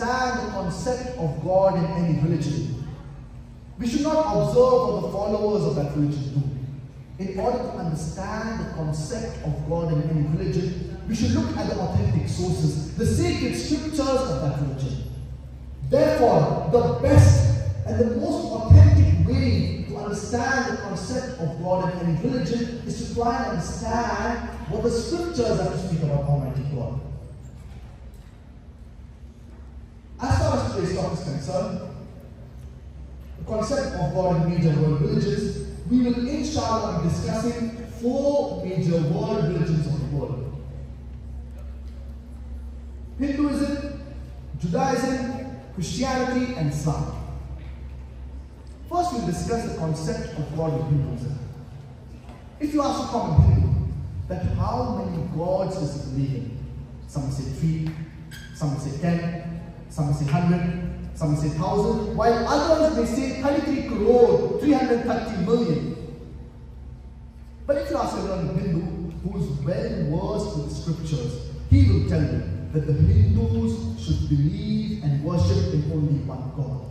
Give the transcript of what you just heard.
understand the concept of God in any religion. We should not observe what the followers of that religion do. In order to understand the concept of God in any religion, we should look at the authentic sources, the sacred scriptures of that religion. Therefore, the best and the most authentic way to understand the concept of God in any religion is to try and understand what the scriptures have to speak about Almighty God. As far as today's topic is concerned, the concept of God in major world religions, we will inshallah be discussing 4 major world religions of the world: Hinduism, Judaism, Christianity, and Islam. First, we'll discuss the concept of God in Hinduism. If you ask a common Hindu that how many gods does he believe in, some will say 3, some will say 10, some will say 100, some will say 1,000, while others may say 33 crore, 330 million. But if you ask a learned Hindu who is well versed with the scriptures, he will tell you that the Hindus should believe and worship in only one God.